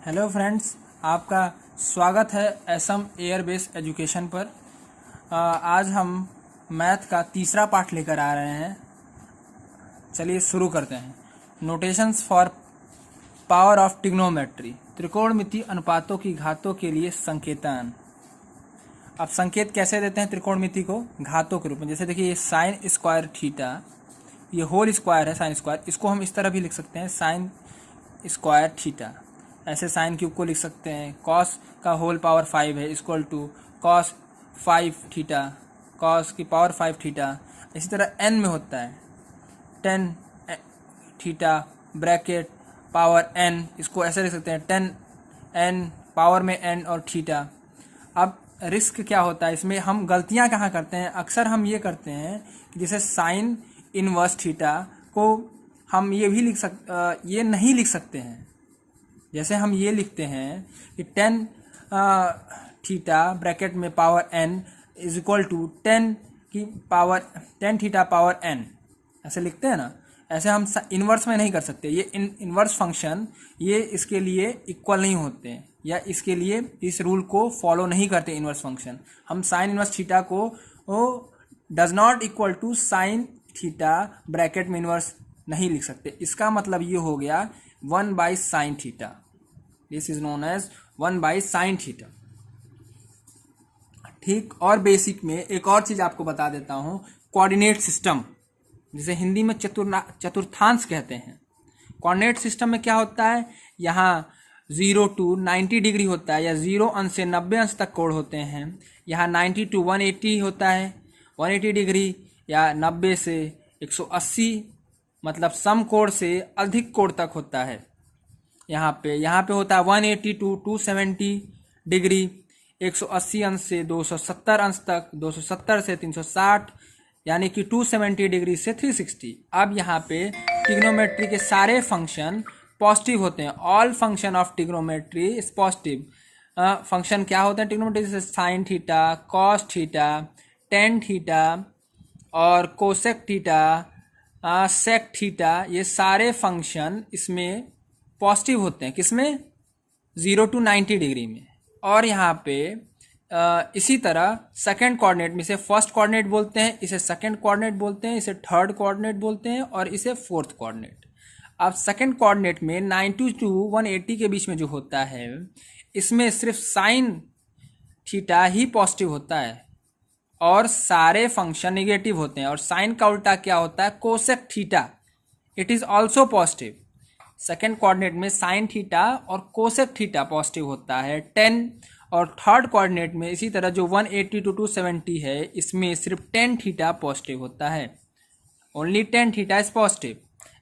Hello friends, आपका स्वागत है एसएम एयरबेस एजुकेशन पर। आज हम मैथ का तीसरा पार्ट लेकर आ रहे हैं। चलिए शुरू करते हैं। Notations for power of trigonometry, त्रिकोणमिति अनुपातों की घातों के लिए संकेतन। अब संकेत कैसे देते हैं त्रिकोणमिति को? घातों के रूप में। जैसे देखिए, ये साइन स्क्वायर थीटा, ये होल स्क्वायर है साइन स्क्वायर, इसको हम इस तरह भी लिख सकते हैं साइन स्क्वायर थीटा। ऐसे साइन क्यूब को लिख सकते हैं। कॉस का होल पावर 5 है equal to cos 5 theta, cos की पावर 5 थीटा। इसी तरह एन में होता है 10 थीटा ब्रैकेट पावर एन, इसको ऐसे लिख सकते हैं 10 एन पावर में एन और थीटा। अब रिस्क क्या होता है इसमें, हम गलतियां कहाँ करते हैं? अक्सर हम ये करते हैं कि जैसे साइन इनवर्स थीटा को हम ये नहीं लिख सकते हैं। जैसे हम ये लिखते हैं कि 10 थीटा ब्रैकेट में power n is equal to 10 की पावर 10 थीटा पावर n, ऐसे लिखते हैं ना। ऐसे हम इन्वर्स में नहीं कर सकते। ये इन्वर्स फंक्शन ये इसके लिए इक्वल नहीं होते हैं, या इसके लिए इस रूल को फॉलो नहीं करते इन्वर्स फंक्शन। हम साइन इन्वर्स थीटा को does not equal to sine theta bracket में इन्वर्स नहीं लिख सकते। इसका मतलब ये हो गया 1 by sine theta. This is known as 1 by sine theta. ठीक, और बेसिक में एक और चीज आपको बता देता हूं, कोऑर्डिनेट सिस्टम, जिसे हिंदी में चतुर्थांश कहते हैं। कोऑर्डिनेट सिस्टम में क्या होता है, यहाँ 0 to 90 डिग्री होता है, या 0 अंश से 90 अंश तक कोण होते हैं। यहाँ 90 to 180 होता है, 180 डिग्री, या 90 से 180, मतलब सम कोण से अधिक कोण तक होता है। यहाँ पे होता है 180 to 270 डिग्री, 180 अंश से 270 अंश तक, 270 से 360, यानी कि 270 डिग्री से 360। अब यहाँ पे ट्रिग्नोमेट्री के सारे फंक्शन पॉजिटिव होते हैं। All function of trigonometry is positive. Function क्या होते हैं ट्रिग्नोमेट्री? जैसे sine theta, cos theta, tan theta और कोसेक थीटा, सेक थीटा, ये सारे फंक्शन इसमें पॉजिटिव होते हैं। किसमें? 0 to 90 डिग्री में। और यहाँ पे इसी तरह सेकंड कोऑर्डिनेट में, इसे फर्स्ट कोऑर्डिनेट बोलते हैं, इसे सेकंड कोऑर्डिनेट बोलते हैं, इसे थर्ड कोऑर्डिनेट बोलते हैं, और इसे फोर्थ कोऑर्डिनेट। अब सेकंड कोऑर्डिनेट में 90 to 180 के बीच में जो होता है, इसमें सिर्फ साइन थीटा ही पॉजिटिव होता है और सारे फंक्शन नेगेटिव होते हैं। और साइन का उल्टा क्या होता है? Cosec theta, it is also positive. Second coordinate में साइन थीटा और कोसेक थीटा पॉजिटिव होता है 10, और थर्ड कोऑर्डिनेट में इसी तरह जो 180 to 270 है, इसमें सिर्फ 10 थीटा पॉजिटिव होता है, only 10 theta is positive.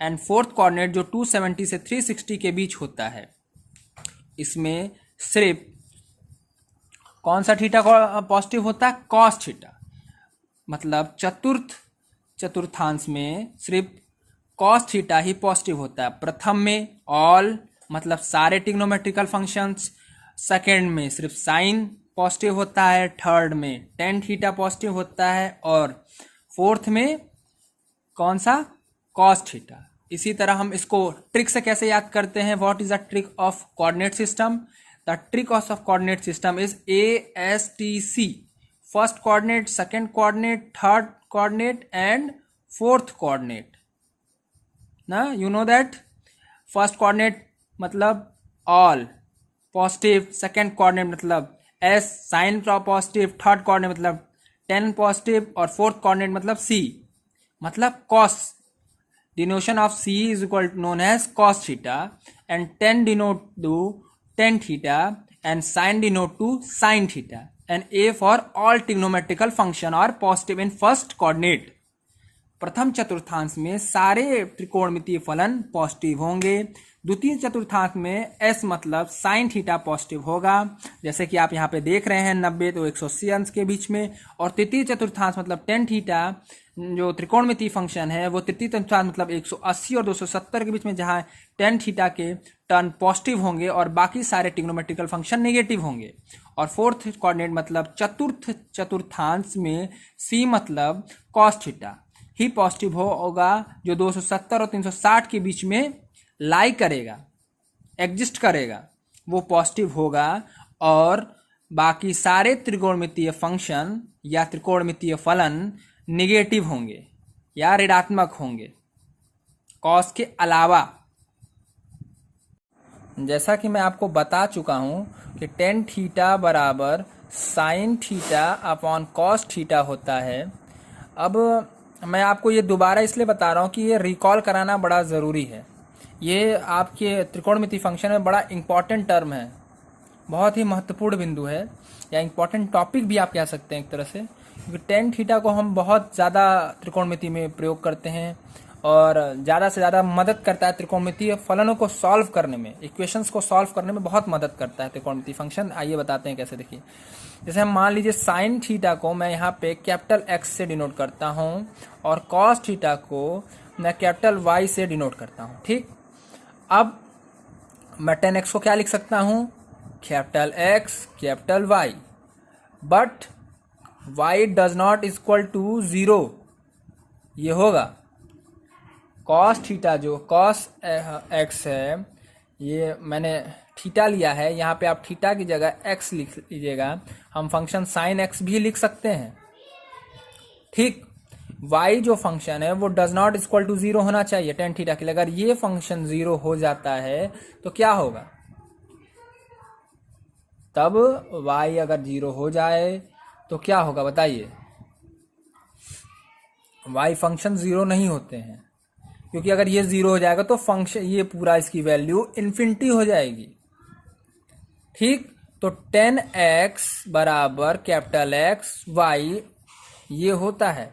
And fourth coordinate जो 270 से 360 के बीच होता है, इसमें सिर्फ कौन सा थीटा पॉजिटिव होता है? Cos theta. मतलब चतुर्थांश में सिर्फ कॉस थीटा ही पॉजिटिव होता है। प्रथम में ऑल, मतलब सारे ट्रिग्नोमेट्रिकल फंक्शंस। सेकंड में सिर्फ साइन पॉजिटिव होता है। थर्ड में टेन थीटा पॉजिटिव होता है, और फोर्थ में कौन सा? Cos theta. इसी तरह हम इसको ट्रिक से कैसे याद करते हैं? What is the trick of coordinate system? The trick of coordinate system is ASTC: first coordinate, second coordinate, third coordinate and fourth coordinate. ना, you know that first coordinate मतलब all positive, second coordinate मतलब S sin positive, third coordinate मतलब 10 positive, और fourth coordinate मतलब C मतलब cos. Denotation of C is known as cos theta, and 10 denote to tan theta, and sin denote to sin theta, and A for all trigonometrical function are positive in first coordinate. प्रथम चतुर्थांश में सारे त्रिकोणमितीय फलन positive होंगे। द्वितीय चतुर्थांश में S मतलब साइन थीटा पॉजिटिव होगा, जैसे कि आप यहाँ पे देख रहे हैं 90 तो 180 अंश के बीच में। और तृतीय चतुर्थांश मतलब टेन थीटा, जो त्रिकोणमितीय फंक्शन है, वो तृतीय चतुर्थांश मतलब 180 और 270 के बीच में, जहाँ टेन थीटा के टर्न पॉजिटिव होंगे और बाकी सारे ट्रिग्नोमेट्रिकल फंक्शन नेगेटिव होंगे। और फोर्थ कोऑर्डिनेट मतलब चतुर्थ चतुर्थांश में C मतलब कॉस थीटा ही पॉजिटिव होगा, जो 270 और 360 के बीच में लाई करेगा, एग्जिस्ट करेगा। वो पॉजिटिव होगा और बाकी सारे त्रिकोणमितीय फंक्शन या त्रिकोणमितीय फलन निगेटिव होंगे या ऋणात्मक होंगे कॉस के अलावा। जैसा कि मैं आपको बता चुका हूं कि टेन थीटा बराबर sine theta upon cos theta होता है। अब मैं आपको ये दोबारा इसलिए बता रहा हूँ कि ये रिकॉल कराना बड़ा ज़रूरी है। ये आपके त्रिकोणमिति फंक्शन में बड़ा इम्पॉर्टेंट टर्म है, बहुत ही महत्वपूर्ण बिंदु है या इम्पॉर्टेंट टॉपिक भी आप कह सकते हैं एक तरह से, क्योंकि टेन थीटा को हम बहुत ज़्यादा त्रिकोणमिति में प्रयोग करते हैं और ज़्यादा से ज़्यादा मदद करता है त्रिकोणमितीय फलनों को सॉल्व करने में, इक्वेशंस को सॉल्व करने में बहुत मदद करता है त्रिकोणमितीय फंक्शन। आइए बताते हैं कैसे। देखिए, जैसे हम मान लीजिए साइन थीटा को मैं यहाँ पे कैपिटल एक्स से डिनोट करता हूँ और कॉस थीटा को मैं कैपिटल वाई से डिनोट करता हूँ। ठीक, अब मैं टेन एक्स को क्या लिख सकता हूँ, capital X capital Y, but Y does not equal to 0। ये होगा कॉस थीटा, जो कॉस एक्स है, ये मैंने थीटा लिया है, यहाँ पे आप थीटा की जगह एक्स लिख लीजिएगा। हम फंक्शन साइन एक्स भी लिख सकते हैं। ठीक, वाई जो फंक्शन है वो डज नॉट इक्वल टू 0 होना चाहिए टेन थीटा के लिए। अगर ये फंक्शन 0 हो जाता है तो क्या होगा, तब वाई अगर 0 हो जाए तो क्या होगा बताइए। वाई फंक्शन 0 नहीं होते हैं, क्योंकि अगर ये 0 हो जाएगा तो फंक्शन ये पूरा इसकी वैल्यू इन्फिनिटी हो जाएगी। ठीक, तो टेन एक्स बराबर कैपिटल एक्स वाई ये होता है।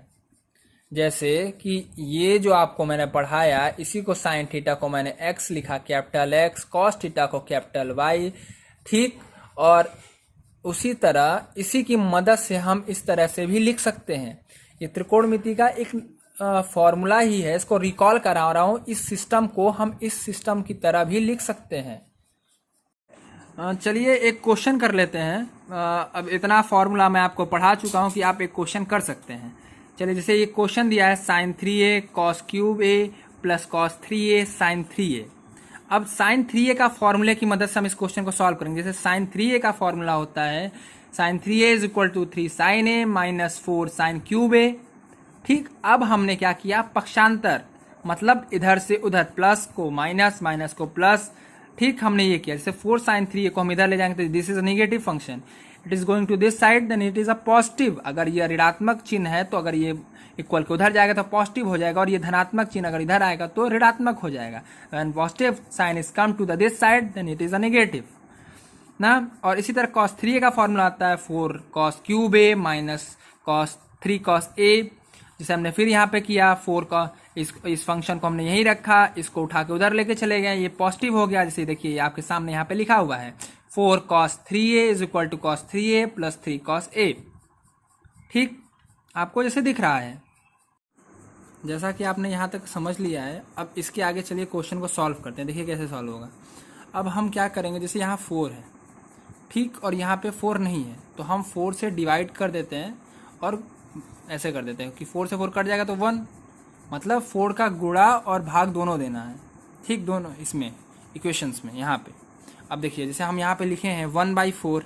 जैसे कि ये जो आपको मैंने पढ़ाया, इसी को साइन थीटा को मैंने एक्स लिखा कैपिटल एक्स, कॉस थीटा को कैपिटल वाई। ठीक, और उसी तरह इसी की मदद से हम इस तरह से भी लिख सकते हैं। ये त्रिकोणमिति का एक फॉर्मूला ही है, इसको रिकॉल करा रहा हूँ। इस सिस्टम को हम इस सिस्टम की तरह भी लिख सकते हैं। चलिए एक क्वेश्चन कर लेते हैं। अब इतना फॉर्मूला मैं आपको पढ़ा चुका हूँ कि आप एक क्वेश्चन कर सकते हैं। चलिए, जैसे ये क्वेश्चन दिया है sine 3a cos cube a plus cos 3a sine 3a। अब साइन 3a का फॉर्मूले की मदद से हम इस क्वेश्चन को सॉल्व करेंगे। जैसे साइन 3a का फॉर्मूला होता है sine 3a is equal to 3 sine a minus 4 sine cube a. ठीक, अब हमने क्या किया, पक्षांतर, मतलब इधर से उधर, प्लस को माइनस, माइनस को प्लस। ठीक, हमने ये किया। जैसे 4 साइन 3a को हम इधर ले जाएंगे तो this is a negative function, it is going to this side then it is a positive. अगर ये ऋणात्मक चिन्ह है तो अगर ये इक्वल के उधर जाएगा तो पॉजिटिव हो जाएगा, और ये धनात्मक चिन्ह अगर इधर आएगा तो ऋणात्मक हो जाएगा। When positive sine is come to the this side then it is a negative ना। और इसी तरह cos 3a का फॉर्मूला आता है 4 cos cube A minus cos 3 cos a। जिसे हमने फिर यहाँ पे किया 4 का, इस फंक्शन को हमने यहीं रखा, इसको उठा के उधर लेके चले गए, ये पॉजिटिव हो गया। जैसे देखिए आपके सामने यहाँ पे लिखा हुआ है 4 cos 3a is equal to cos 3a plus 3 cos a। ठीक, आपको जैसे दिख रहा है। जैसा कि आपने यहाँ तक समझ लिया है, अब इसके आगे चलिए क्वेश्चन को सॉल्व करते हैं। देखिए कैसे सॉल्व होगा। अब हम क्या करेंगे, जैसे यहाँ 4 है, ठीक, और यहाँ पे 4 नहीं है, तो हम 4 से डिवाइड कर देते हैं और ऐसे कर देते हैं कि 4 से 4 कट जाएगा तो 1, मतलब 4 का गुणा और भाग दोनों देना है। ठीक, दोनों इसमें इक्वेशंस में यहाँ पे। अब देखिए जैसे हम यहाँ पे लिखे हैं 1/4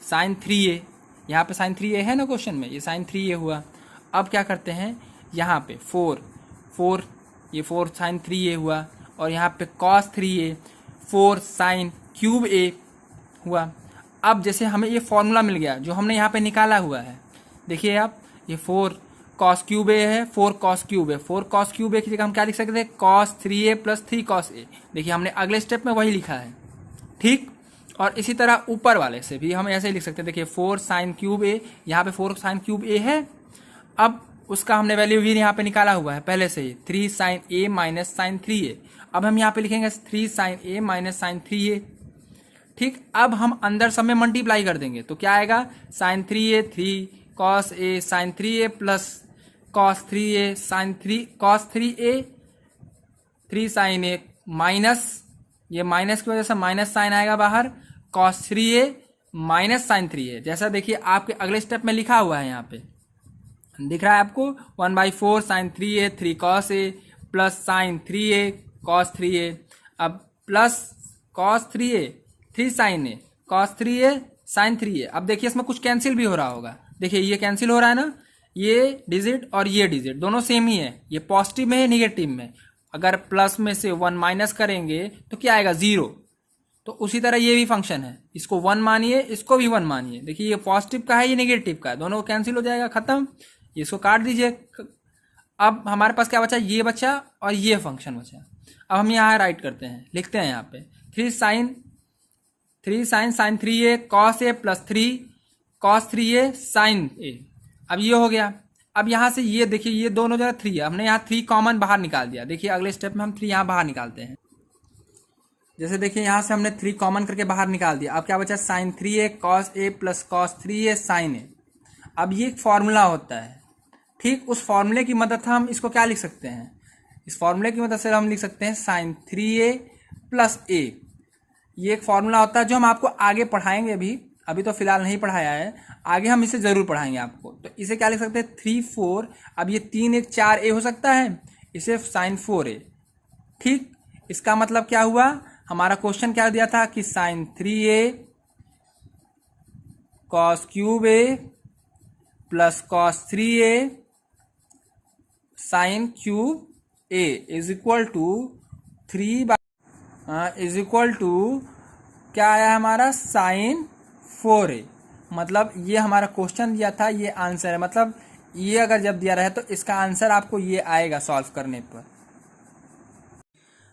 साइन 3a, यहाँ पे साइन 3a है ना क्वेश्चन में, ये साइन 3a हुआ। अब क्या करते हैं, यहाँ पे 4 ये 4 साइन 3a हुआ, और यहाँ पे cos 3a 4 sine cube a हुआ। अब जैसे हमें ये फॉर्मूला मिल गया जो हमने यहाँ पे निकाला हुआ है। देखिए आप, ये 4 cos क्यूब a है, 4 cos cube a, 4 cos cube a की जगह हम क्या लिख सकते हैं, cos 3a plus 3 cos a। देखिए हमने अगले स्टेप में वही लिखा है। ठीक, और इसी तरह ऊपर वाले से भी हम ऐसे ही लिख सकते हैं। देखिए 4 साइन क्यूब a, यहाँ पे 4 साइन क्यूब a है, अब उसका हमने वैल्यू भी यहाँ पे निकाला हुआ है पहले से ही, 3 sine a minus sine 3a। अब हम यहाँ पे लिखेंगे 3 sine a minus sine 3a। ठीक, अब हम अंदर सब में मल्टीप्लाई कर देंगे तो क्या आएगा, sine 3a 3 cos a sine 3a plus cos 3a sine 3 cos 3a 3 sine a minus, ये माइनस की वजह से माइनस साइन आएगा बाहर, cos 3a minus sine 3a। जैसा देखिए आपके अगले स्टेप में लिखा हुआ है, यहाँ पे दिख रहा है आपको 1/4 sine 3a 3 cos a plus sine 3a cos 3a। अब plus cos 3a 3 sin a cos 3a sin 3a। अब देखिए इसमें कुछ कैंसिल भी हो रहा होगा, देखिए ये कैंसिल हो रहा है ना, ये डिजिट और ये डिजिट दोनों सेम ही है, ये पॉजिटिव में है निगेटिव में। अगर प्लस में से 1 माइनस करेंगे तो क्या आएगा 0। तो उसी तरह ये भी फंक्शन है, इसको 1 मानिए, इसको भी 1 मानिए। देखिए ये पॉजिटिव का है, ये नेगेटिव का है, दोनों कैंसिल हो जाएगा, खत्म। इसको काट दीजिए। अब हमारे पास क्या बचा, ये बचा और ये फंक्शन बचा। अब हम यहाँ राइट करते हैं, लिखते हैं यहाँ पे 3 sin sin 3a cos a plus 3 cos 3a sin a। अब ये हो गया। अब यहाँ से ये देखिए ये दोनों जगह 3 है, हमने यहाँ 3 कॉमन बाहर निकाल दिया। देखिए अगले स्टेप में हम 3 यहाँ बाहर निकालते हैं। जैसे देखिए यहाँ से हमने 3 कॉमन करके बाहर निकाल दिया। अब क्या बचा, sin 3a cos a plus cos 3a sin a। अब ये एक फॉर्मूला होता है, ठीक, उस फॉर्मूले की मदद से हम इसको क्या लिख सकते हैं, इस फॉर्मूले की मदद से हम लिख सकते हैं sin 3a प्लस a। ये एक फॉर्मूला होता है जो हम आपको आगे पढ़ाएंगे, अभी तो फिलहाल नहीं पढ़ाया है, आगे हम इसे ज़रूर पढ़ाएंगे आपको। तो इसे क्या लिख सकते हैं 3 4, अब ये 3 1 4 a हो सकता है, इसे sin 4a, ठीक। इसका मतलब क्या हुआ, हमारा क्वेश्चन क्या दिया था कि sin 3a cos cube a plus cos 3a sin cube a is equal to 3 is equal to क्या आया हमारा sin 4a। मतलब ये हमारा क्वेश्चन दिया था, ये आंसर है। मतलब ये अगर जब दिया रहे तो इसका आंसर आपको ये आएगा सॉल्व करने पर।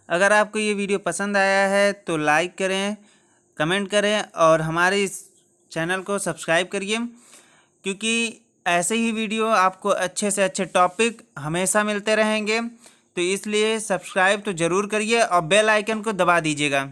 अगर आपको ये वीडियो पसंद आया है तो लाइक करें, कमेंट करें और हमारे इस चैनल को सब्सक्राइब करिए, क्योंकि ऐसे ही वीडियो आपको अच्छे से अच्छे टॉपिक हमेशा मिलते रहेंगे। तो इसलिए सब्सक्राइब तो ज़रूर करिए और बेल आइकन को दबा दीजिएगा।